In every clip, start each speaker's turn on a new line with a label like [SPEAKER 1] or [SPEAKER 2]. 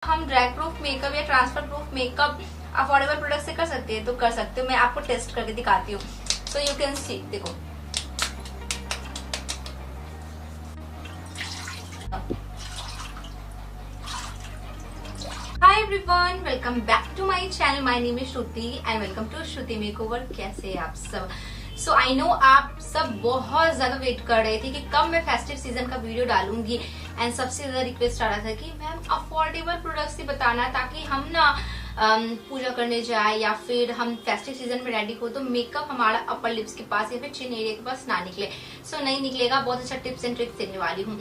[SPEAKER 1] हम drag proof makeup या transfer proof makeup affordable product से कर सकते हैं तो कर सकते हो। मैं आपको टेस्ट करके दिखाती हूँ। सो यू कैन सी, देखो hi everyone, welcome back to my channel. My name is Shruti and welcome to Shruti makeover. कैसे हैं आप सब? सो आई नो आप सब बहुत ज्यादा वेट कर रहे थे कि कब मैं फेस्टिव सीजन का वीडियो डालूंगी एंड सबसे ज्यादा रिक्वेस्ट आ रहा था कि मैम अफोर्डेबल प्रोडक्ट्स ही बताना ताकि हम ना पूजा करने जाए या फिर हम फेस्टिव सीजन में रेडी हो तो मेकअप हमारा अपर लिप्स के पास या फिर चिन एरिया के पास ना निकले। सो नहीं निकलेगा, बहुत अच्छा टिप्स एंड ट्रिक्स देने वाली हूँ।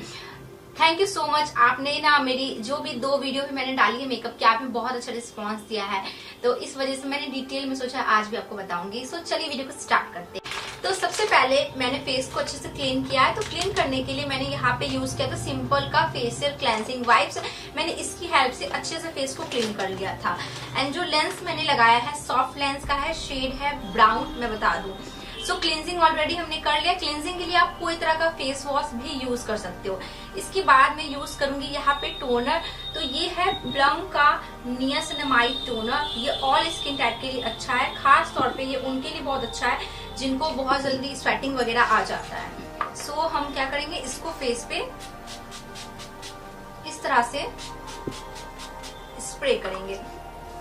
[SPEAKER 1] Thank you so much. आपने ना मेरी जो भी 2 वीडियो भी मैंने डाली है मेकअप की, आपने बहुत अच्छा रिस्पांस दिया है, तो इस वजह से मैंने डिटेल में सोचा आज भी आपको बताऊंगी। सो चलिए वीडियो को स्टार्ट करते हैं। तो सबसे पहले मैंने फेस को अच्छे से क्लीन किया है। तो क्लीन करने के लिए मैंने यहाँ पे यूज किया था सिंपल का फेशियल क्लेंजिंग वाइप्स। मैंने इसकी हेल्प से अच्छे से फेस को क्लीन कर लिया था। एंड जो लेंस मैंने लगाया है सॉफ्ट लेंस का है, शेड है ब्राउन, मैं बता दूं। सो क्लींजिंग ऑलरेडी हमने कर लिया। क्लींजिंग के लिए आप कोई तरह का फेस वॉश भी यूज कर सकते हो। इसके बाद मैं यूज करूंगी यहाँ पे टोनर। तो ये है ब्लम का नियासिनामाइड टोनर। ये ऑल स्किन टाइप के लिए अच्छा है, खास तौर पे ये उनके लिए बहुत अच्छा है जिनको बहुत जल्दी स्वेटिंग वगैरह आ जाता है। सो हम क्या करेंगे, इसको फेस पे इस तरह से स्प्रे करेंगे।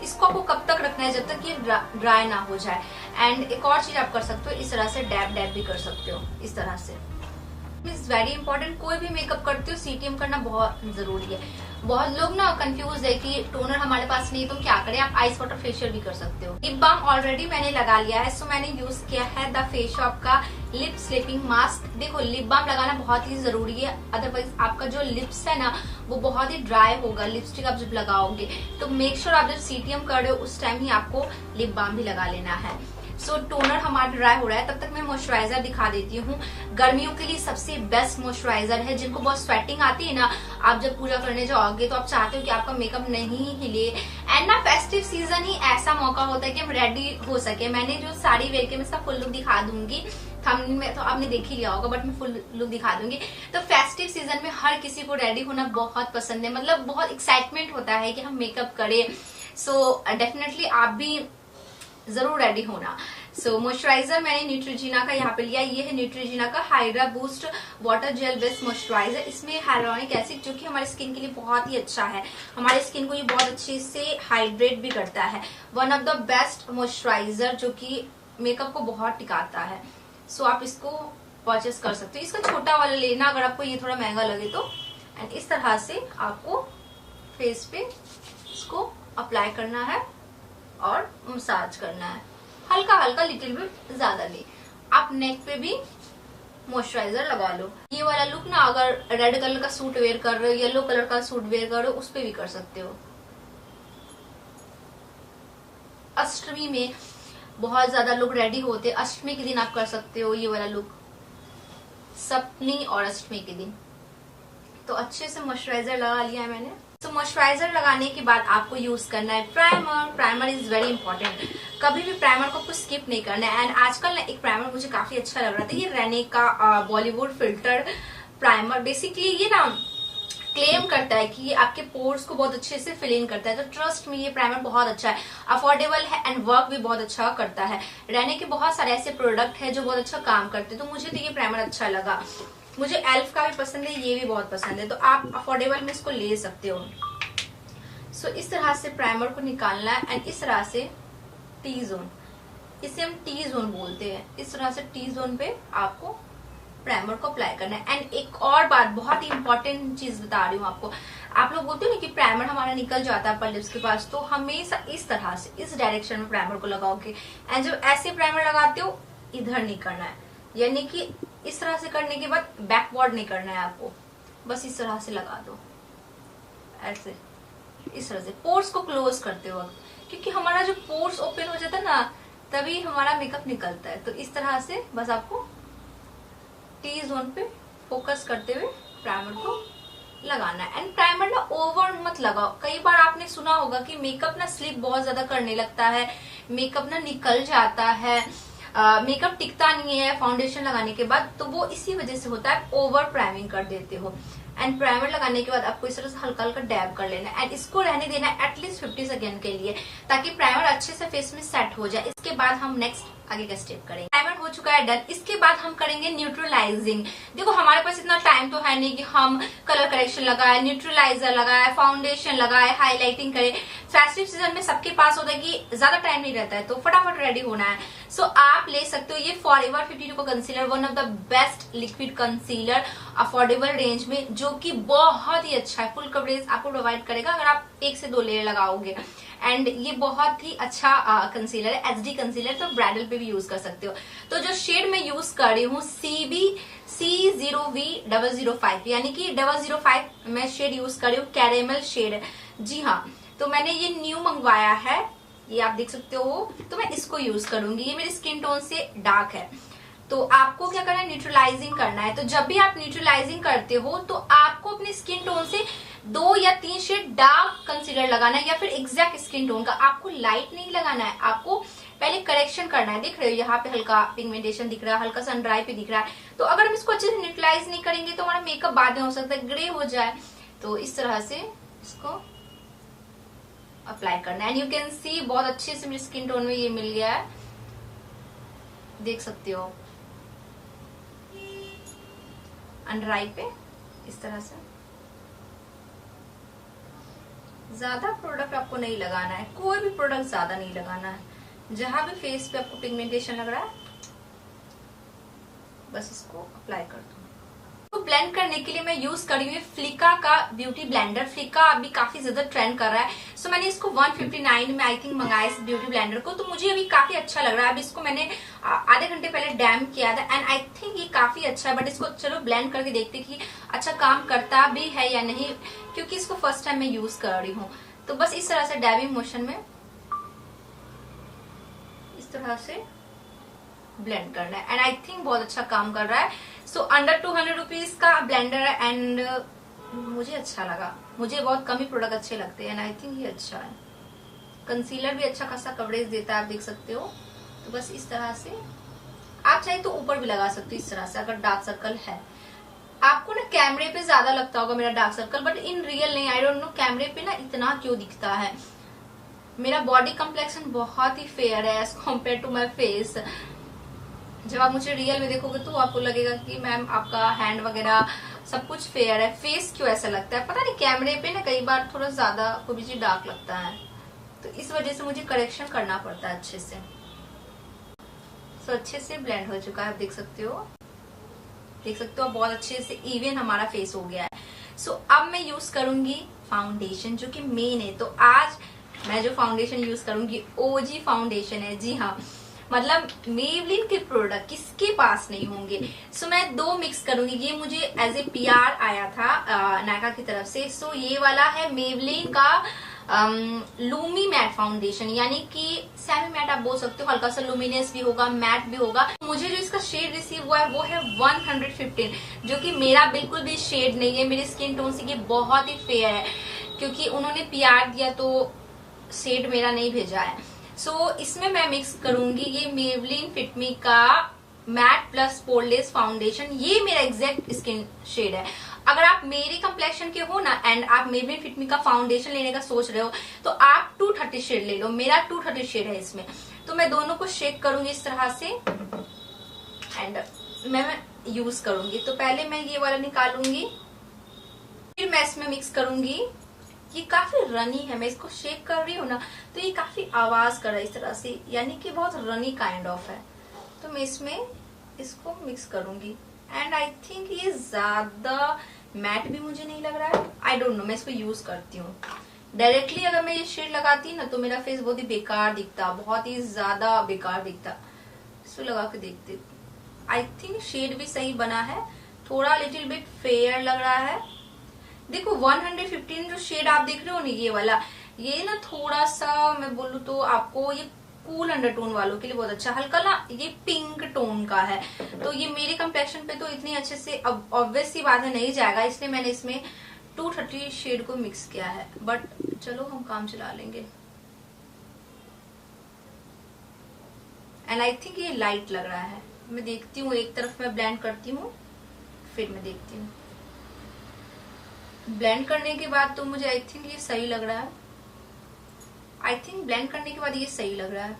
[SPEAKER 1] इसको आपको कब तक रखना है, जब तक ये ड्राई ना हो जाए। एंड एक और चीज आप कर सकते हो, इस तरह से डैब डैब भी कर सकते हो, इस तरह से। It's very important. कोई भी मेकअप करते हो सीटीएम करना बहुत जरूरी है। बहुत लोग ना कंफ्यूज है कि टोनर हमारे पास नहीं तो क्या करें। आप आइस वाटर फेशियल भी कर सकते हो। लिप बाम ऑलरेडी मैंने लगा लिया है। सो मैंने यूज किया है द फेस शॉप का लिप स्लीपिंग मास्क। देखो लिप बाम लगाना बहुत ही जरूरी है, अदरवाइज आपका जो लिप्स है ना वो बहुत ही ड्राई होगा। लिपस्टिक आप जब लगाओगे तो मेक श्योर आप जब सीटीएम कर रहे हो उस टाइम ही आपको लिप बाम भी लगा लेना है। सो टोनर हमारा ड्राई हो रहा है, तब तक मैं मॉइस्चराइजर दिखा देती हूँ। गर्मियों के लिए सबसे बेस्ट मॉइस्चराइजर है। जिनको बहुत स्वेटिंग आती है ना, आप जब पूजा करने जाओगे तो आप चाहते हो कि आपका मेकअप नहीं हिले। एंड ना फेस्टिव सीजन ही ऐसा मौका होता है कि हम रेडी हो सके। मैंने जो साड़ी वेयर के मैं इसका फुल लुक दिखा दूंगी, थंबनेल में तो आपने देख ही लिया होगा, बट मैं फुल लुक दिखा दूंगी। तो फेस्टिव सीजन में हर किसी को रेडी होना बहुत पसंद है, मतलब बहुत एक्साइटमेंट होता है कि हम मेकअप करें। सो डेफिनेटली आप भी जरूर रेडी होना। सो मॉइस्चराइजर मैंने न्यूट्रोजिना का यहाँ पे लिया। ये है न्यूट्रोजिना का hydra boost water gel based moisturiser. इसमें हाइलोनिक एसिड जो कि हमारी स्किन के लिए बहुत ही अच्छा है। हमारी स्किन को ये बहुत अच्छे से हाइड्रेट भी करता है। One of the best moisturiser जो कि मेकअप को बहुत टिकाता है। सो आप इसको परचेस कर सकते हो। इसका छोटा वाला लेना अगर आपको ये थोड़ा महंगा लगे तो। एंड इस तरह से आपको फेस पे इसको अप्लाई करना है और मसाज करना है, हल्का हल्का, लिटिल बिट, ज्यादा नहीं। आप नेक पे भी मॉइस्चराइजर लगा लो। ये वाला लुक ना अगर रेड कलर का सूट वेयर कर रहे हो, येलो कलर का सूट वेयर कर रहे हो, उस पे भी कर सकते हो। अष्टमी में बहुत ज्यादा लोग रेडी होते, अष्टमी के दिन आप कर सकते हो ये वाला लुक, सप्तमी और अष्टमी के दिन। तो अच्छे से मॉइस्चराइजर लगा लिया है मैंने। तो मॉइस्चराइजर लगाने के बाद आपको यूज करना है primer. Primer is very important. कभी भी प्राइमर को आपको स्किप नहीं करना है। एंड आजकल ना एक प्राइमर मुझे काफी अच्छा लग रहा था, ये रेने का बॉलीवुड फिल्टर प्राइमर। बेसिकली ये ना क्लेम करता है कि ये आपके पोर्स को बहुत अच्छे से फिल इन करता है। तो ट्रस्ट में ये प्राइमर बहुत अच्छा है, अफोर्डेबल है एंड वर्क भी बहुत अच्छा करता है। रेने के बहुत सारे ऐसे प्रोडक्ट है जो बहुत अच्छा काम करते हैं, तो मुझे तो ये प्राइमर अच्छा लगा। मुझे एल्फ का भी पसंद है, ये भी बहुत पसंद है, तो आप अफोर्डेबल में इसको ले सकते हो। सो इस तरह से प्राइमर को निकालना है। एंड इस तरह से टी जोन, इसे हम टी जोन बोलते हैं, इस तरह से टी जोन पे आपको प्राइमर को अप्लाई करना है। एंड एक और बात, बहुत ही इंपॉर्टेंट चीज बता रही हूँ आपको। आप लोग बोलते हो ना कि प्राइमर हमारा निकल जाता है अपर लिप्स के पास, तो हमेशा इस तरह से इस डायरेक्शन में प्राइमर को लगाओगे। एंड जब ऐसे प्राइमर लगाते हो इधर नहीं करना है, यानी कि इस तरह से करने के बाद बैकवर्ड नहीं करना है आपको, बस इस तरह से लगा दो, ऐसे इस तरह से पोर्स को क्लोज करते वक्त, क्योंकि हमारा जो पोर्स ओपन हो जाता है ना तभी हमारा मेकअप निकलता है। तो इस तरह से बस आपको टी जोन पे फोकस करते हुए प्राइमर को लगाना है। एंड प्राइमर ना ओवर मत लगाओ। कई बार आपने सुना होगा कि मेकअप ना स्लिप बहुत ज्यादा करने लगता है, मेकअप ना निकल जाता है, मेकअप टिकता नहीं है फाउंडेशन लगाने के बाद, तो वो इसी वजह से होता है, ओवर प्राइमिंग कर देते हो। एंड प्राइमर लगाने के बाद आपको इस तरह से हल्का हल्का डैब कर लेना है एंड इसको रहने देना है एटलीस्ट 50 सेकेंड के लिए, ताकि प्राइमर अच्छे से फेस में सेट हो जाए। इसके बाद हम नेक्स्ट आगे का स्टेप करेंगे। प्राइमर हो चुका है डन। इसके बाद हम करेंगे न्यूट्रलाइजिंग। देखो हमारे पास इतना टाइम तो है नहीं कि हम कलर करेक्शन लगाए, न्यूट्रलाइजर लगाए, फाउंडेशन लगाए, हाईलाइटिंग करें। फेस्टिव सीजन में सबके पास होता है कि ज्यादा टाइम नहीं रहता है, तो फटाफट रेडी होना है। सो आप ले सकते हो ये फॉरएवर 52 का concealer, one of the best liquid concealer affordable range में, जो कि बहुत ही अच्छा है, फुल कवरेज आपको प्रोवाइड करेगा अगर आप 1 से 2 लेयर लगाओगे। एंड ये बहुत ही अच्छा कंसीलर है, एचडी कंसीलर, तो ब्राइडल पे भी यूज कर सकते हो। तो जो शेड मैं यूज कर रही हूँ CBC0V005, यानी कि 005 मैं शेड यूज कर रही हूँ, कैरेमल शेड। जी हाँ, तो मैंने ये न्यू मंगवाया है, ये आप देख सकते हो। तो मैं इसको यूज करूंगी, ये मेरी स्किन टोन से डार्क है। तो आपको क्या करना है, न्यूट्रलाइजिंग करना है। तो जब भी आप न्यूट्रलाइजिंग करते हो तो आपको अपनी स्किन टोन से 2 या 3 शेड डार्क कंसीलर लगाना है, या फिर एग्जैक्ट स्किन टोन का। आपको लाइट नहीं लगाना है, आपको पहले करेक्शन करना है। देख रहे हो यहाँ पे हल्का पिगमेंटेशन दिख रहा है, हल्का सन ड्राई पे दिख रहा है। तो अगर हम इसको अच्छे से न्यूट्रलाइज नहीं करेंगे तो हमारा मेकअप बाद में हो सकता है ग्रे हो जाए। तो इस तरह से इसको अप्लाई करना है। एंड यू कैन सी बहुत अच्छे से मेरी स्किन टोन में ये मिल गया है, देख सकते हो अंडर आई पे इस तरह से। ज्यादा प्रोडक्ट आपको नहीं लगाना है, कोई भी प्रोडक्ट ज्यादा नहीं लगाना है। जहां भी फेस पे आपको पिगमेंटेशन लग रहा है बस इसको अप्लाई कर दो। तो ब्लेंड करने के लिए मैं यूज कर रही हूँ फ्लिका का ब्यूटी ब्लेंडर। फ्लिका अभी काफी ज्यादा ट्रेंड कर रहा है, सो मैंने इसको 159 में आई थिंक मंगाया इस ब्यूटी ब्लेंडर को। तो मुझे अभी काफी अच्छा लग रहा है। अभी इसको मैंने आधे घंटे पहले डैम किया था एंड आई थिंक ये काफी अच्छा है। बट इसको चलो ब्लेंड करके देखते कि अच्छा काम करता भी है या नहीं, क्योंकि इसको फर्स्ट टाइम मैं यूज कर रही हूँ। तो बस इस तरह से डैबिंग मोशन में इस तरह से ब्लेंड करना है एंड आई थिंक बहुत अच्छा काम कर रहा है। सो अंडर 200 रुपीज का ब्लेंडर है एंड मुझे अच्छा लगा। मुझे बहुत कम ही प्रोडक्ट अच्छे लगते हैं एंड आई थिंक ये अच्छा है। कंसीलर भी अच्छा खासा कवरेज देता है, आप देख सकते हो। तो बस इस तरह से आप चाहे तो ऊपर भी लगा सकते हो इस तरह से, अगर डार्क सर्कल है। आपको ना कैमरे पे ज्यादा लगता होगा मेरा dark circle, but in real नहीं। आई डोंट नो कैमरे पे ना इतना क्यों दिखता है। मेरा बॉडी कम्प्लेक्शन बहुत ही फेयर है as compare to my face. जब आप मुझे रियल में देखोगे तो आपको लगेगा कि मैम आपका हैंड वगैरह सब कुछ फेयर है, फेस क्यों ऐसा लगता है पता नहीं। कैमरे पे ना कई बार थोड़ा ज्यादा कोई भी चीज डार्क लगता है, तो इस वजह से मुझे करेक्शन करना पड़ता है अच्छे से। तो अच्छे से ब्लेंड हो चुका है, आप देख सकते हो। देख सकते हो बहुत अच्छे से इवन हमारा फेस हो गया है। सो अब मैं यूज करूंगी फाउंडेशन, जो कि मेन है। तो आज मैं जो फाउंडेशन यूज करूंगी ओजी फाउंडेशन है। जी हाँ, मतलब मेवलिन के प्रोडक्ट किसके पास नहीं होंगे। सो मैं 2 मिक्स करूंगी। ये मुझे एज ए PR आया था नायका की तरफ से। सो ये वाला है मेवलिन का लूमी मैट फाउंडेशन, यानी कि सेमी मैट आप बोल सकते हो। हल्का सा लुमिनस भी होगा, मैट भी होगा। मुझे जो इसका शेड रिसीव हुआ है वो है 115, जो कि मेरा बिल्कुल भी शेड नहीं है। मेरी स्किन टोन से ये बहुत ही फेयर है, क्योंकि उन्होंने PR दिया तो शेड मेरा नहीं भेजा है। सो इसमें मैं मिक्स करूंगी ये मेवलिन फिटमी का मैट प्लस पोरलेस फाउंडेशन। ये मेरा एग्जैक्ट स्किन शेड है। अगर आप मेरी कम्प्लेक्शन के हो ना एंड आप मेवलिन फिटमी का फाउंडेशन लेने का सोच रहे हो तो आप 230 शेड ले लो। मेरा 230 शेड है इसमें। तो मैं दोनों को शेक करूंगी इस तरह से एंड मैं यूज करूंगी। तो पहले मैं ये वाला निकालूंगी, फिर मैं इसमें मिक्स करूंगी। ये काफी रनी है, मैं इसको शेक कर रही हूँ ना तो ये काफी आवाज कर रहा है इस तरह से, यानी कि बहुत रनी काइंड ऑफ है। तो मैं इसमें इसको मिक्स करूंगी एंड आई थिंक ये ज्यादा मैट भी मुझे नहीं लग रहा है। आई डोंट नो, मैं इसको यूज करती हूँ। डायरेक्टली अगर मैं ये शेड लगाती ना तो मेरा फेस बहुत ही बेकार दिखता, बहुत ही ज्यादा बेकार दिखता। इसको लगा के देखती। आई थिंक शेड भी सही बना है, थोड़ा लिटिल बिट फेयर लग रहा है। देखो 115 जो शेड आप देख रहे हो ना ये वाला, ये ना थोड़ा सा मैं बोलूँ तो आपको ये कूल अंडरटोन वालों के लिए बहुत अच्छा, हल्का ना ये पिंक टोन का है। तो ये मेरे कम्प्लेक्शन पे तो इतनी अच्छे से अब ऑब्वियस सी बात है नहीं जाएगा, इसलिए मैंने इसमें 230 शेड को मिक्स किया है। बट चलो हम काम चला लेंगे। एंड आई थिंक ये लाइट लग रहा है। मैं देखती हूँ, एक तरफ मैं ब्लेंड करती हूँ फिर मैं देखती हूँ। ब्लेंड करने के बाद तो मुझे आई थिंक ये सही लग रहा है। आई थिंक ब्लेंड करने के बाद ये सही लग रहा है,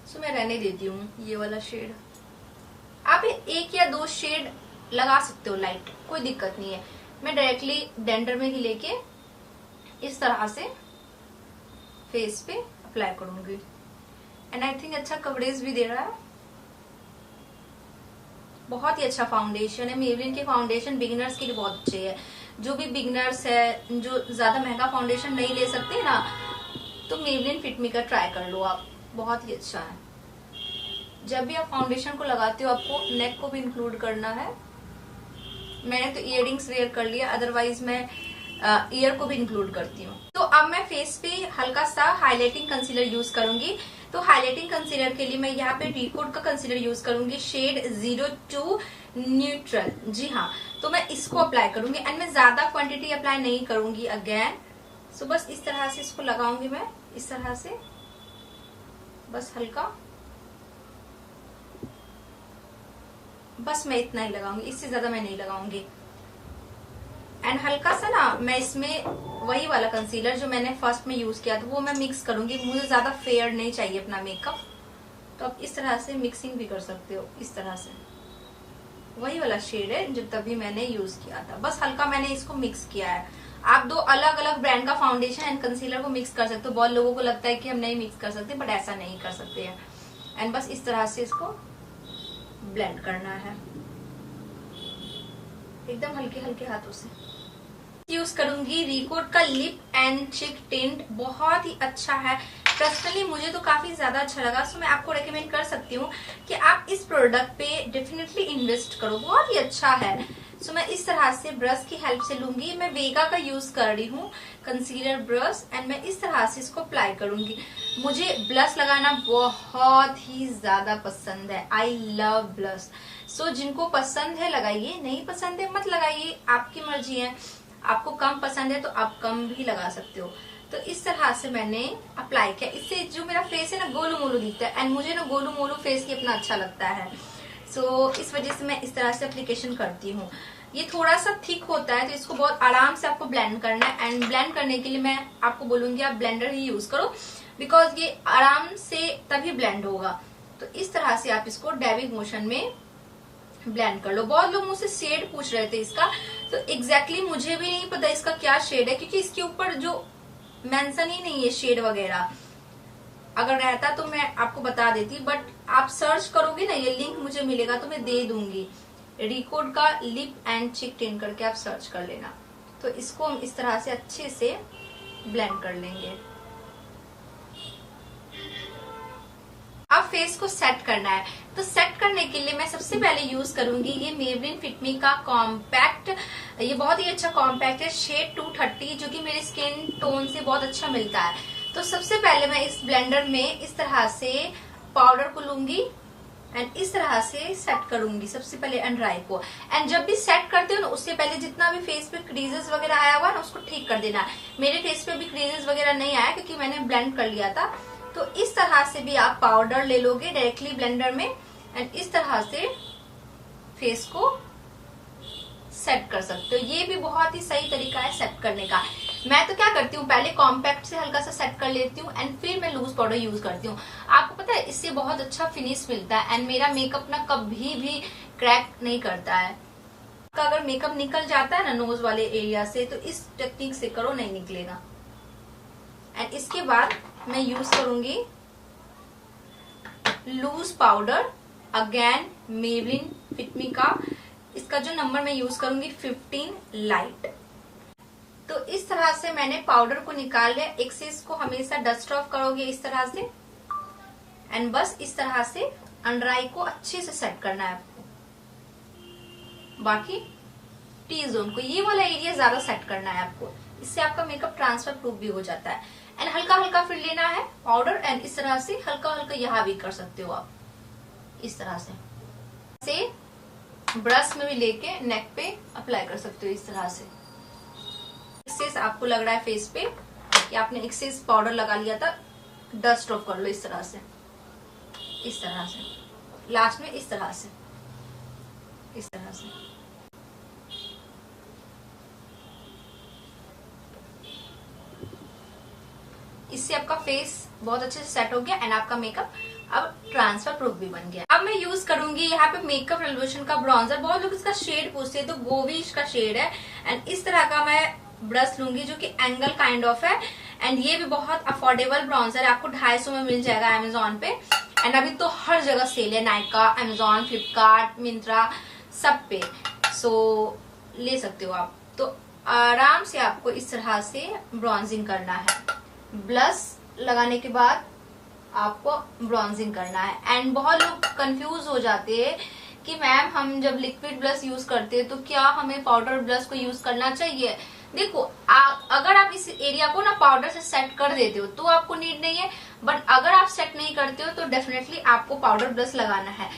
[SPEAKER 1] सो मैं रहने देती हूँ ये वाला शेड। आप 1 या 2 शेड लगा सकते हो लाइट, कोई दिक्कत नहीं है। मैं डायरेक्टली ब्लेंडर में ही लेके इस तरह से फेस पे अप्लाई करूंगी। एंड आई थिंक अच्छा कवरेज भी दे रहा है, बहुत ही अच्छा फाउंडेशन है। मेबलिन के फाउंडेशन बिगिनर्स के लिए बहुत अच्छे है। जो भी बिगिनर्स है, जो ज्यादा महंगा फाउंडेशन नहीं ले सकते ना, तो मेबलिन फिट मी का ट्राई कर लो आप, बहुत ही अच्छा है। जब भी आप फाउंडेशन को लगाते हो आपको नेक को भी इंक्लूड करना है। मैंने तो इयररिंग्स वेयर कर लिया, अदरवाइज मैं ईयर को भी इंक्लूड करती हूँ। तो अब मैं फेस पे हल्का सा हाइलाइटिंग कंसीलर यूज करूंगी। तो हाइलाइटिंग कंसीलर के लिए मैं यहाँ पे रिकोड का कंसीलर यूज करूंगी, शेड 02 न्यूट्रल। जी हाँ, तो मैं इसको अप्लाई करूंगी एंड मैं ज्यादा क्वांटिटी अप्लाई नहीं करूंगी अगेन। सो बस इस तरह से इसको लगाऊंगी मैं, इस तरह से बस हल्का, बस मैं इतना ही लगाऊंगी, इससे ज्यादा मैं नहीं लगाऊंगी। एंड हल्का सा ना मैं इसमें वही वाला कंसीलर जो मैंने फर्स्ट में यूज किया था वो मैं मिक्स करूंगी। मुझे ज्यादा फेयर नहीं चाहिए अपना मेकअप, तो आप इस तरह से मिक्सिंग भी कर सकते हो। इस तरह से वही वाला शेड है जो तभी मैंने यूज किया था, बस हल्का मैंने इसको मिक्स किया है। आप 2 अलग अलग ब्रांड का फाउंडेशन एंड कंसीलर को मिक्स कर सकते हो। बहुत लोगों को लगता है कि हम नहीं मिक्स कर सकते, बट ऐसा नहीं कर सकते हैं। एंड बस इस तरह से इसको ब्लेंड करना है एकदम हल्के हल्के हाथों से। यूज करूंगी रिकोड का लिप एंड चिक टिंट, बहुत ही अच्छा है। पर्सनली मुझे तो काफी ज्यादा अच्छा लगा, सो मैं आपको रेकमेंड कर सकती हूँ कि आप इस प्रोडक्ट पे डेफिनेटली इन्वेस्ट करो, बहुत ही अच्छा है। सो मैं इस तरह से ब्रश की हेल्प से लूंगी। मैं वेगा का यूज कर रही हूँ कंसीलर ब्रश, एंड मैं इस तरह से इसको अप्लाई करूंगी। मुझे ब्लश लगाना बहुत ही ज्यादा पसंद है, आई लव ब्लश। सो जिनको पसंद है लगाइए, नहीं पसंद है मत लगाइए, आपकी मर्जी है। आपको कम पसंद है तो आप कम भी लगा सकते हो। तो इस तरह से मैंने अप्लाई किया, इससे जो मेरा फेस है ना गोलू मोलू दिखता है, एंड मुझे ना गोलू मोलू फेस ही अपना अच्छा लगता है। सो इस वजह से मैं इस तरह से एप्लीकेशन करती हूँ। ये थोड़ा सा थिक होता है तो इसको बहुत आराम से आपको ब्लेंड करना है। एंड ब्लेंड करने के लिए मैं आपको बोलूंगी आप ब्लेंडर ही यूज करो, बिकॉज ये आराम से तभी ब्लेंड होगा। तो इस तरह से आप इसको डैबिंग मोशन में ब्लेंड कर लो। बहुत लोग मुझसे शेड पूछ रहे थे इसका, तो एग्जैक्टली मुझे भी नहीं पता इसका क्या शेड है, क्योंकि इसके ऊपर जो मेंशन ही नहीं है शेड वगैरह। अगर रहता तो मैं आपको बता देती, बट आप सर्च करोगे ना, ये लिंक मुझे मिलेगा तो मैं दे दूंगी। रिकोड का लिप एंड चिक टिंट करके आप सर्च कर लेना। तो इसको हम इस तरह से अच्छे से ब्लेंड कर लेंगे। अब फेस को सेट करना है, तो सेट करने के लिए मैं सबसे पहले यूज करूंगी ये मेबलिन फिट मी का कॉम्पैक्ट। ये बहुत ही अच्छा कॉम्पैक्ट है, शेड 230, जो कि मेरे स्किन टोन से बहुत अच्छा मिलता है। तो सबसे पहले मैं इस ब्लेंडर में इस तरह से पाउडर को लूंगी एंड इस तरह से सेट करूंगी सबसे पहले अंडर आई को। एंड जब भी सेट करते हो ना, उससे पहले जितना भी फेस पे क्रीजेस वगैरह आया हुआ है ना, उसको ठीक कर देना है। मेरे फेस पे भी क्रीजेस वगैरह नहीं आया क्योंकि मैंने ब्लेंड कर लिया था। तो इस तरह से भी आप पाउडर ले लोगे डायरेक्टली ब्लेंडर में एंड इस तरह से फेस को सेट कर सकते हो। ये भी बहुत ही सही तरीका है सेट करने का। मैं तो क्या करती हूँ, पहले कॉम्पैक्ट से हल्का सा सेट कर लेती हूँ एंड फिर मैं लूज पाउडर यूज करती हूँ। आपको पता है इससे बहुत अच्छा फिनिश मिलता है एंड मेरा मेकअप ना कभी भी क्रैक नहीं करता है। अगर मेकअप निकल जाता है ना नोज वाले एरिया से, तो इस टेक्निक से करो, नहीं निकलेगा। एंड इसके बाद मैं यूज करूंगी loose powder, again Maybelline fit me का। इसका जो नंबर मैं यूज करूंगी 15 लाइट। तो इस तरह से मैंने पाउडर को निकाल लिया। एक्सेस को हमेशा डस्ट ऑफ करोगे इस तरह से एंड बस इस तरह से अंडर आई को अच्छे से सेट करना है आपको। बाकी टी जोन को, ये वाला एरिया ज्यादा सेट करना है आपको, इससे आपका मेकअप ट्रांसफर प्रूफ भी हो जाता है। एंड हल्का हल्का फिर लेना है पाउडर एंड इस तरह से हल्का हल्का यहाँ भी कर सकते हो आप इस तरह से ब्रश में भी लेके नेक पे अप्लाई कर सकते हो इस तरह से। एक्सेस आपको लग रहा है फेस पे कि आपने एक्सेस पाउडर लगा लिया था, डस्ट ऑफ कर लो इस तरह से लास्ट में इस तरह से इससे आपका फेस बहुत अच्छे से सेट हो गया एंड आपका मेकअप अब ट्रांसफर प्रूफ भी बन गया। अब मैं यूज करूंगी यहाँ पे मेकअप रेवोल्यूशन का ब्रॉन्जर। बहुत लोग इसका शेड पूछते हैं, तो वो भी इसका शेड है एंड इस तरह का मैं ब्रश लूंगी जो कि एंगल काइंड ऑफ है एंड ये भी बहुत अफोर्डेबल ब्रॉन्जर है, आपको 250 में मिल जाएगा अमेजोन पे एंड अभी तो हर जगह सेल है, नायका, अमेजोन, फ्लिपकार्ट, मिंत्रा, सब पे, सो ले सकते हो आप। तो आराम से आपको इस तरह से ब्रॉन्जिंग करना है। ब्लश लगाने के बाद आपको ब्रॉन्जिंग करना है एंड बहुत लोग कंफ्यूज हो जाते हैं कि मैम हम जब लिक्विड ब्लश यूज करते हैं तो क्या हमें पाउडर ब्लश को यूज करना चाहिए। देखो अगर आप इस एरिया को ना पाउडर से सेट कर देते हो तो आपको नीड नहीं है, बट अगर आप सेट नहीं करते हो तो डेफिनेटली आपको पाउडर ब्लश लगाना है,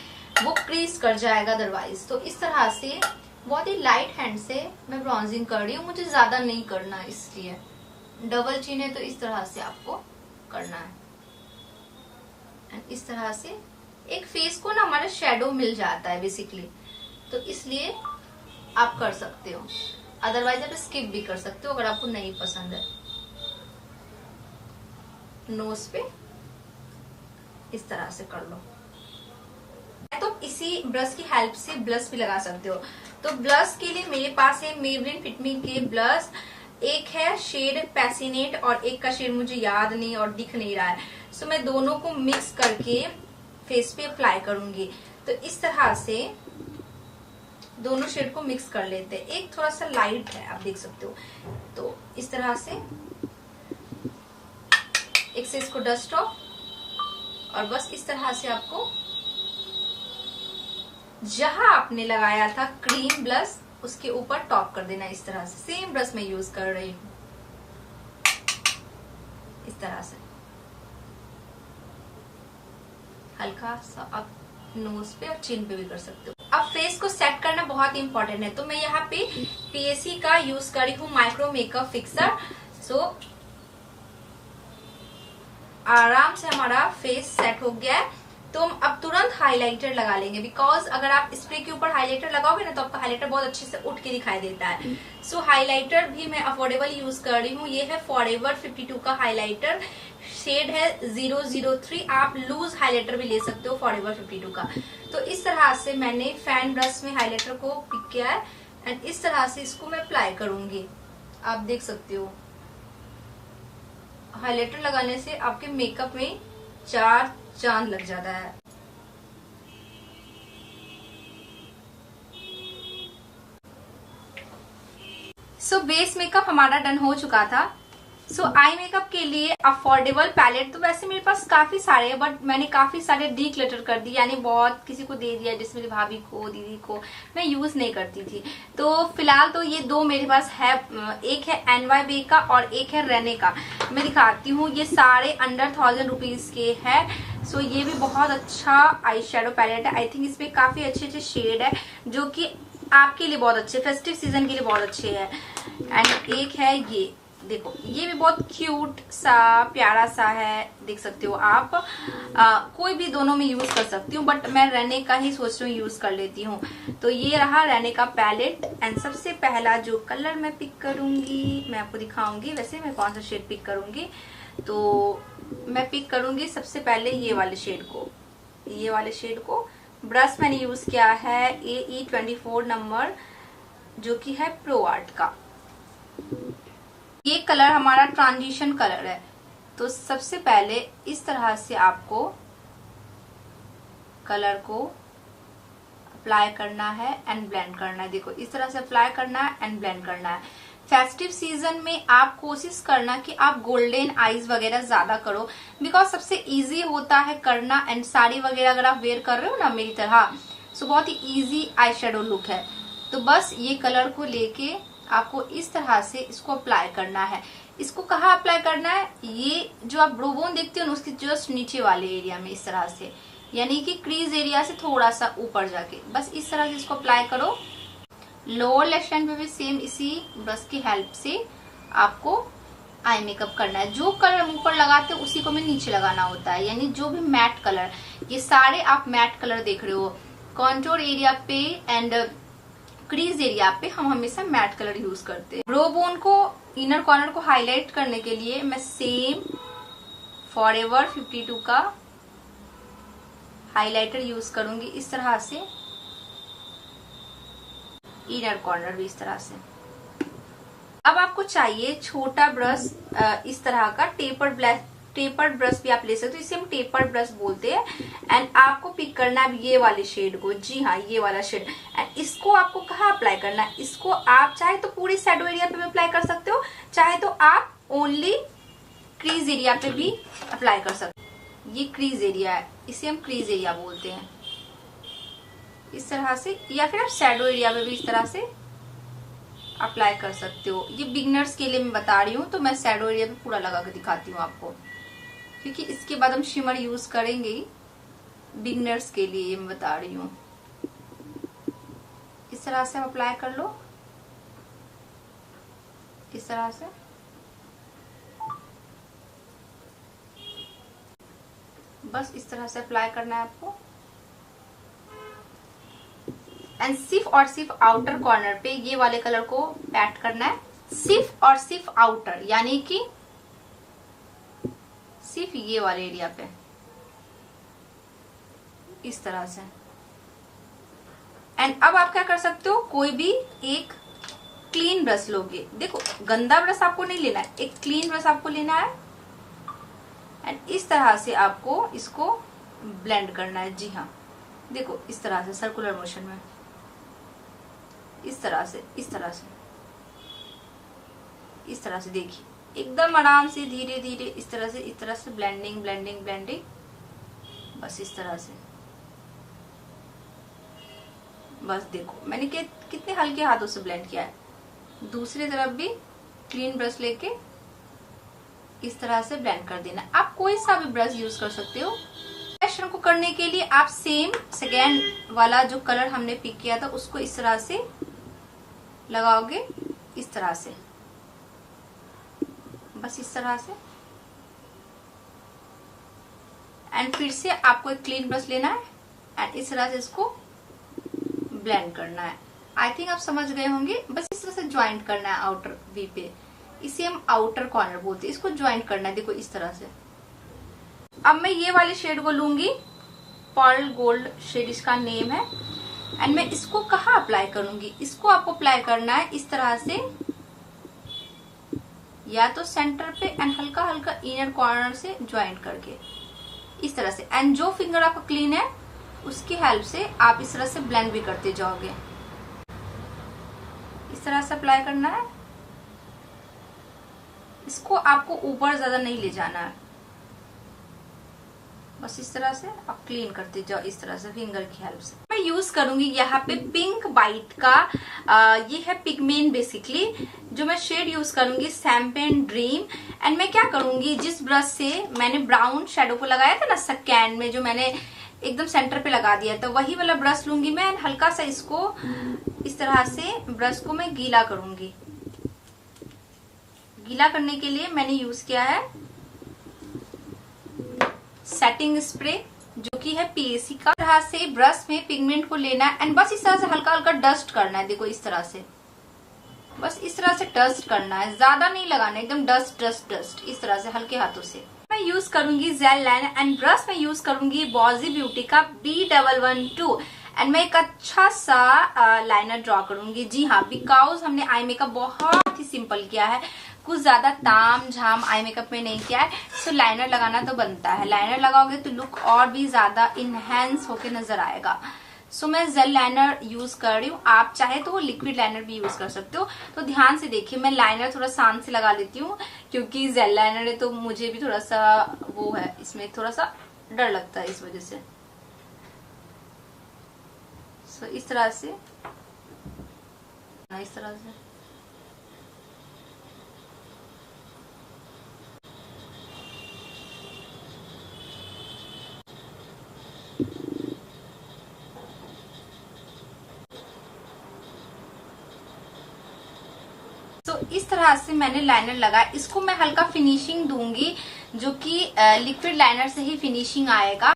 [SPEAKER 1] वो क्रीज कर जाएगा अदरवाइज। तो इस तरह से बहुत ही लाइट हैंड से मैं ब्रॉन्जिंग कर रही हूँ, मुझे ज्यादा नहीं करना, इसलिए डबल चिन है तो इस तरह से आपको करना है एंड इस तरह से एक फेस को ना हमारा शेडो मिल जाता है बेसिकली, तो इसलिए आप कर सकते हो, अदरवाइज आप स्किप भी कर सकते हो अगर आपको नहीं पसंद है। नोज पे इस तरह से कर लो। तो इसी ब्रश की हेल्प से ब्लश भी लगा सकते हो। तो ब्लश के लिए मेरे पास है मेबलिन फिट मी के ब्लश, एक है शेड पैसिनेट और एक का शेड मुझे याद नहीं और दिख नहीं रहा है, सो मैं दोनों को मिक्स करके फेस पे अप्लाई करूंगी। तो इस तरह से दोनों शेड को मिक्स कर लेते हैं। एक थोड़ा सा लाइट है, आप देख सकते हो, तो इस तरह से एक से इसको डस्ट ऑफ और बस इस तरह से आपको जहां आपने लगाया था क्रीम ब्लश उसके ऊपर टॉप कर देना। इस तरह से सेम ब्रश मैं यूज कर रही हूँ, इस तरह से हल्का सा आप नोज पे और चिन पे भी कर सकते हो। अब फेस को सेट करना बहुत इंपॉर्टेंट है, तो मैं यहाँ पे पीएससी का यूज करी हूँ माइक्रो मेकअप फिक्सर। सो आराम से हमारा फेस सेट हो गया है, तो हम अब तुरंत हाइलाइटर लगा लेंगे, बिकॉज अगर आप स्प्रे के ऊपर हाइलाइटर लगाओगे ना तो आपका हाइलाइटर बहुत अच्छे से उठ के दिखाई देता है। सो हाइलाइटर भी मैं अफोर्डेबल यूज कर रही हूँ। ये है फॉरएवर 52 का हाइलाइटर, शेड है 003। आप लूज हाइलाइटर भी ले सकते हो फॉरएवर 52 का। तो इस तरह से मैंने फैन ब्रश में हाइलाइटर को पिक किया है एंड इस तरह से इसको मैं अप्लाई करूंगी। आप देख सकते हो हाइलाइटर लगाने से आपके मेकअप में 4 चांद लग जाता है। सो बेस मेकअप हमारा डन हो चुका था। सो आई मेकअप के लिए अफोर्डेबल पैलेट तो वैसे मेरे पास काफी सारे हैं, बट मैंने काफी सारे डीक्लटर कर दिए, यानी बहुत किसी को दे दिया, जिसमें मेरी भाभी को, दीदी को, मैं यूज नहीं करती थी। तो फिलहाल तो ये 2 मेरे पास है, एक है NYB का और एक है रेने का। मैं दिखाती हूँ, ये सारे अंडर 1000 रुपीज के है। सो ये भी बहुत अच्छा आई शेडो पैलेट है। आई थिंक इसमें काफी अच्छे अच्छे शेड है जो कि आपके लिए बहुत अच्छे, फेस्टिव सीजन के लिए बहुत अच्छे है। एंड एक है ये देखो, ये भी बहुत क्यूट सा प्यारा सा है, देख सकते हो आप। कोई भी दोनों में यूज कर सकती हूँ, बट मैं रेने का ही सोच रही हूँ यूज कर लेती हूँ। तो ये रहा रेने का पैलेट एंड सबसे पहला जो कलर मैं पिक करूंगी मैं आपको दिखाऊंगी। वैसे मैं कौन सा शेड पिक करूंगी, तो मैं पिक करूंगी सबसे पहले ये वाले शेड को। ये वाले शेड को ब्रश मैंने यूज किया है AE24 नंबर, जो कि है प्रो आर्ट का। ये कलर हमारा ट्रांजिशन कलर है। तो सबसे पहले इस तरह से आपको कलर को अप्लाई करना है एंड ब्लेंड करना है। देखो इस तरह से अप्लाई करना है एंड ब्लेंड करना है। फेस्टिव सीजन में आप कोशिश करना कि आप गोल्डन आईज वगैरह ज्यादा करो, बिकॉज सबसे इजी होता है करना। एंड साड़ी वगैरह अगर आप वेयर कर रहे हो ना मेरी तरह, सो बहुत ही इजी आई शेडो लुक है। तो बस ये कलर को लेके आपको इस तरह से इसको अप्लाई करना है। इसको कहाँ अप्लाई करना है, ये जो आप ब्रो बोन देखते हो ना उसके जस्ट नीचे वाले एरिया में, इस तरह से, यानी कि क्रीज एरिया से थोड़ा सा ऊपर जाके बस इस तरह से इसको अप्लाई करो। लोअर लेफ्ट हैंड पे भी सेम इसी ब्रश की हेल्प से आपको आई मेकअप करना है। जो कलर हम ऊपर लगाते हैं उसी को हमें नीचे लगाना होता है, यानी जो भी मैट कलर, ये सारे आप मैट कलर देख रहे हो। कॉन्टोर एरिया पे एंड क्रीज एरिया पे हम हमेशा मैट कलर यूज करते हैं। ब्रो बोन को, इनर कॉर्नर को हाईलाइट करने के लिए मैं सेम फॉरएवर 52 का हाइलाइटर यूज करूंगी इस तरह से, इनर कॉर्नर भी इस तरह से। अब आपको चाहिए छोटा ब्रश, इस तरह का टेपर्ड ब्रश भी आप ले सकते हो, इसे हम टेपर्ड ब्रश बोलते हैं। एंड आपको पिक करना है ये वाले शेड को, जी हाँ ये वाला शेड। एंड इसको आपको कहाँ अप्लाई करना है, इसको आप चाहे तो पूरी शैडो एरिया पे भी अप्लाई कर सकते हो, चाहे तो आप ओनली क्रीज एरिया पे भी अप्लाई कर सकते हो। ये क्रीज एरिया है, इसे हम क्रीज एरिया बोलते हैं इस तरह से, या फिर आप शैडो एरिया पे भी इस तरह से अप्लाई कर सकते हो। ये बिगनर्स के लिए मैं बता रही हूँ, तो मैं शैडो एरिया पे पूरा लगा के दिखाती हूँ आपको, क्योंकि इसके बाद हम शिमर यूज करेंगे। बिगनर्स के लिए ये मैं बता रही हूँ। इस तरह से आप अप्लाई कर लो, इस तरह से। बस इस तरह से अप्लाई करना है आपको। एंड सिर्फ और सिर्फ आउटर कॉर्नर पे ये वाले कलर को पैट करना है, सिर्फ और सिर्फ आउटर, यानी कि सिर्फ ये वाले एरिया पे इस तरह से। एंड अब आप क्या कर सकते हो, कोई भी एक क्लीन ब्रश लोगे, देखो गंदा ब्रश आपको नहीं लेना है, एक क्लीन ब्रश आपको लेना है। एंड इस तरह से आपको इसको ब्लेंड करना है, जी हाँ देखो इस तरह से सर्कुलर मोशन में, इस तरह से इस तरह से इस तरह से, देखिए एकदम आराम से धीरे धीरे इस तरह से ब्लेंडिंग ब्लेंडिंग ब्लेंडिंग, बस इस तरह से। बस देखो मैंने कितने हल्के हाथों से ब्लेंड किया है। दूसरी तरफ भी क्लीन ब्रश लेके इस तरह से ब्लेंड कर देना। आप कोई सा भी ब्रश यूज कर सकते हो। एक्शन को करने के लिए आप सेम सेकेंड वाला जो कलर हमने पिक किया था उसको इस तरह से लगाओगे, इस तरह से, बस इस तरह से। एंड फिर से आपको एक क्लीन ब्रश लेना है एंड इस तरह से इसको ब्लेंड करना है। आई थिंक आप समझ गए होंगे। बस इस तरह से ज्वाइंट करना है आउटर वी पे, इसे हम आउटर कॉर्नर बोलते हैं, इसको ज्वाइंट करना है, देखो इस तरह से। अब मैं ये वाले शेड को लूंगी, पर्ल गोल्ड शेड इसका नेम है। एंड मैं इसको कहाँ अप्लाई करूंगी, इसको आपको अप्लाई करना है इस तरह से, या तो सेंटर पे एंड हल्का हल्का इनर कॉर्नर से ज्वाइंट करके इस तरह से। एंड जो फिंगर आपका क्लीन है उसकी हेल्प से आप इस तरह से ब्लेंड भी करते जाओगे। इस तरह से अप्लाई करना है, इसको आपको ऊपर ज्यादा नहीं ले जाना है, बस इस तरह से आप क्लीन करते जाओ इस तरह से फिंगर की हेल्प से। मैं यूज करूंगी यहाँ पे पिंक बाइट का, ये है पिगमेंट बेसिकली, जो मैं शेड यूज करूंगी शैम्पेन ड्रीम। एंड मैं क्या करूंगी, जिस ब्रश से मैंने ब्राउन शेडो को लगाया था ना सेकेंड में, जो मैंने एकदम सेंटर पे लगा दिया था, वही वाला ब्रश लूंगी मैं। एंड हल्का सा इसको इस तरह से ब्रश को मैं गीला करूंगी। गीला करने के लिए मैंने यूज किया है सेटिंग स्प्रे, जो कि है पीएसी का। इस तरह से ब्रश में पिगमेंट को लेना है एंड बस इस तरह से हल्का हल्का डस्ट करना है, देखो इस तरह से, बस इस तरह से डस्ट करना है, ज्यादा नहीं लगाना, एकदम डस्ट डस्ट डस्ट इस तरह से हल्के हाथों से। मैं यूज करूंगी जेल लाइनर एंड ब्रश में यूज करूंगी बॉजी ब्यूटी का B112। एंड मैं एक अच्छा सा लाइनर ड्रॉ करूंगी, जी हाँ, बिकॉज हमने आई मेकअप बहुत ही सिंपल किया है, कुछ ज्यादा ताम झाम आई मेकअप में नहीं किया है, सो लाइनर लगाना तो बनता है। लाइनर लगाओगे तो लुक और भी ज्यादा इनहेंस होके नजर आएगा। सो मैं जेल लाइनर यूज कर रही हूँ, आप चाहे तो वो लिक्विड लाइनर भी यूज कर सकते हो। तो ध्यान से देखिए, मैं लाइनर थोड़ा शांत से लगा लेती हूँ, क्योंकि जेल लाइनर है तो मुझे भी थोड़ा सा वो है, इसमें थोड़ा सा डर लगता है इस वजह से। सो इस तरह से, इस तरह से इस तरह से मैंने लाइनर लगाया। इसको मैं हल्का फिनिशिंग दूंगी, जो कि लिक्विड लाइनर से ही फिनिशिंग आएगा।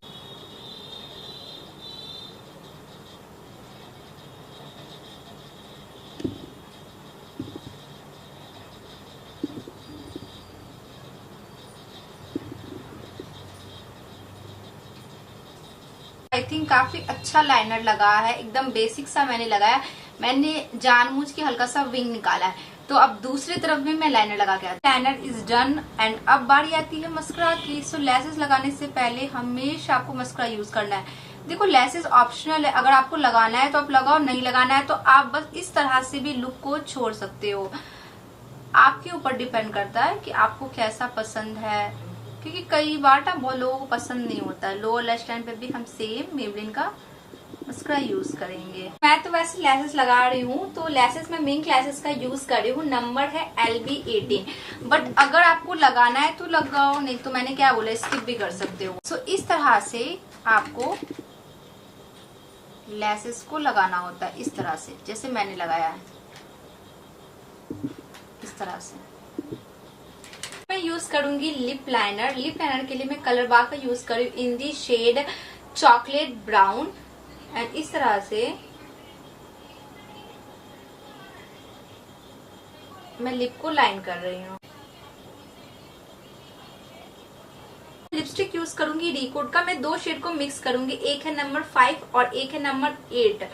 [SPEAKER 1] थिंक काफी अच्छा लाइनर लगा है, एकदम बेसिक सा मैंने लगाया। मैंने जानबूझ के हल्का सा विंग निकाला है। तो अब दूसरी तरफ भी मैं लाइनर लगा के आती हूँ। लाइनर इज डन एंड अब बारी आती है मस्करा की। सो लेसेस लगाने से पहले हमेशा आपको मस्करा यूज करना है। देखो लेसेस ऑप्शनल है, अगर आपको लगाना है तो आप लगाओ, नहीं लगाना है तो आप बस इस तरह से भी लुक को छोड़ सकते हो। आपके ऊपर डिपेंड करता है कि आपको कैसा पसंद है, क्योंकि कई बार ना बहुत लोगों को पसंद नहीं होता है। लोअर लैश लाइन पे भी हम सेम मेबलिन का मस्करा यूज करेंगे। मैं तो वैसे लेसेस लगा रही हूँ, तो लेसेस में मिंक लेसेस का यूज कर रही हूँ। नंबर है LB18। बट अगर आपको लगाना है तो लगाओ, नहीं तो मैंने क्या बोला स्किप भी कर सकते हो। सो इस तरह से आपको लेसेस को लगाना होता है, इस तरह से जैसे मैंने लगाया है, इस तरह से। मैं यूज करूंगी लिप लाइनर। लिप लाइनर के लिए मैं कलर बार का यूज कर रही हूँ in the shade chocolate brown. And इस तरह से मैं लिप को लाइन कर रही हूँ। लिपस्टिक यूज करूंगी रिकोड का। मैं दो शेड को मिक्स करूंगी, एक है नंबर 5 और एक है नंबर 8।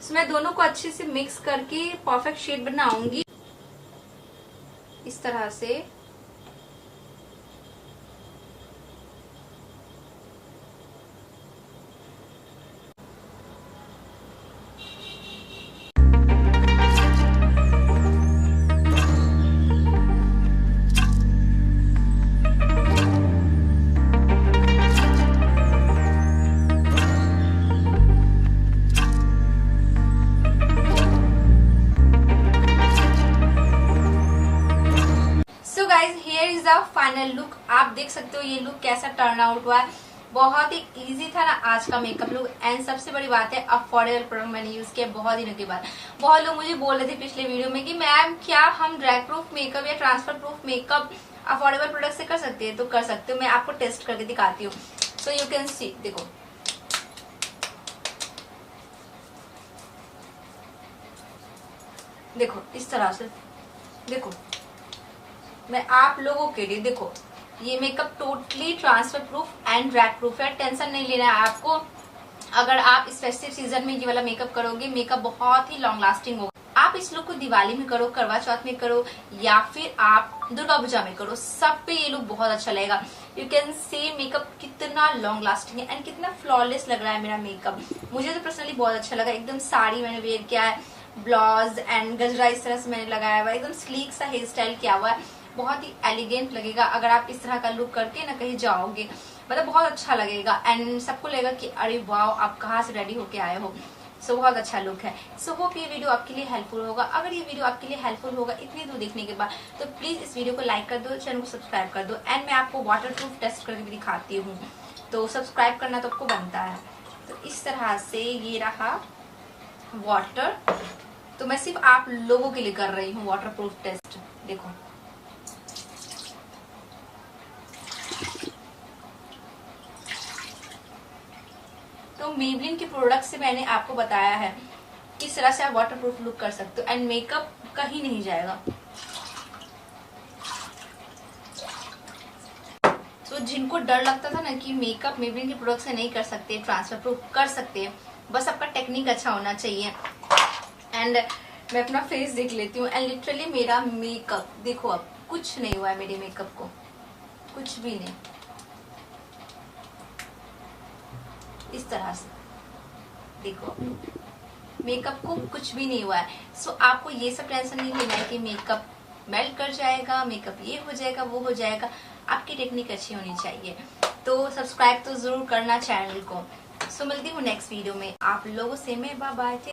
[SPEAKER 1] so, मैं दोनों को अच्छे से मिक्स करके परफेक्ट शेड बनाऊंगी इस तरह से। फाइनल लुक आप देख सकते हो, ये लुक कैसा टर्न आउट हुआ है। बहुत ही इजी था ना आज का मेकअप लुक। एंड सबसे बड़ी बात है अफोर्डेबल प्रोडक्ट मैंने यूज किया बहुत दिनों के बाद। बहुत लोग मुझे बोल रहे थे पिछले वीडियो में कि मैम क्या हम ड्रैग प्रूफ मेकअप या transfer proof makeup affordable product से कर सकते हैं? तो कर सकते हो, मैं आपको टेस्ट करके दिखाती हूँ। सो यू कैन सी, देखो देखो इस तरह से। देखो मैं आप लोगों के लिए, देखो ये makeup totally transfer proof and drag proof है। टेंशन नहीं लेना है आपको। अगर आप इस फेस्टिव सीजन में ये वाला मेकअप करोगे, मेकअप बहुत ही लॉन्ग लास्टिंग होगा। आप इस लुक को दिवाली में करो, करवा चौथ में करो, या फिर आप दुर्गा पूजा में करो, सब पे ये लुक बहुत अच्छा लगेगा। यू कैन सी मेकअप कितना लॉन्ग लास्टिंग है एंड कितना फ्लॉलेस लग रहा है मेरा मेकअप। मुझे तो पर्सनली बहुत अच्छा लगा। एकदम साड़ी मैंने वेयर किया है, ब्लाउज एंड गजरा इस तरह से मैंने लगाया हुआ है, एकदम स्लीक सा हेयर स्टाइल किया हुआ है। बहुत ही एलिगेंट लगेगा अगर आप इस तरह का लुक करके ना कहीं जाओगे, मतलब बहुत अच्छा लगेगा। एंड सबको लगेगा कि अरे वाओ आप कहाँ से रेडी होके आए हो। सो बहुत अच्छा लुक है। सो होप ये वीडियो आपके लिए हेल्पफुल होगा। अगर ये वीडियो आपके लिए हेल्पफुल होगा इतनी दूर देखने के बाद, तो प्लीज इस वीडियो को लाइक कर दो, चैनल को सब्सक्राइब कर दो। एंड मैं आपको वाटर प्रूफ टेस्ट करके भी दिखाती हूँ, तो सब्सक्राइब करना तो आपको बनता है। तो इस तरह से ये रहा वाटर। तो मैं सिर्फ आप लोगों के लिए कर रही हूँ वाटर प्रूफ टेस्ट। देखो तो मेबलिन के प्रोडक्ट से मैंने आपको बताया है किस तरह से आप वाटर प्रूफ लुक कर सकते हो एंड मेकअप कहीं नहीं जाएगा। तो जिनको डर लगता था ना कि मेकअप मेबलिन के प्रोडक्ट से नहीं कर सकते, ट्रांसफर प्रूफ कर सकते हैं, बस आपका टेक्निक अच्छा होना चाहिए। एंड मैं अपना फेस देख लेती हूँ एंड लिटरली मेरा मेकअप देखो, अब कुछ नहीं हुआ है मेरे मेकअप को, कुछ भी नहीं। इस तरह से देखो मेकअप को कुछ भी नहीं हुआ है। सो आपको ये सब टेंशन नहीं लेना है कि मेकअप मेल्ट कर जाएगा, मेकअप ये हो जाएगा वो हो जाएगा। आपकी टेक्निक अच्छी होनी चाहिए। तो सब्सक्राइब तो जरूर करना चैनल को। सो मिलती हूँ नेक्स्ट वीडियो में आप लोगों से। मैं बाय बाय।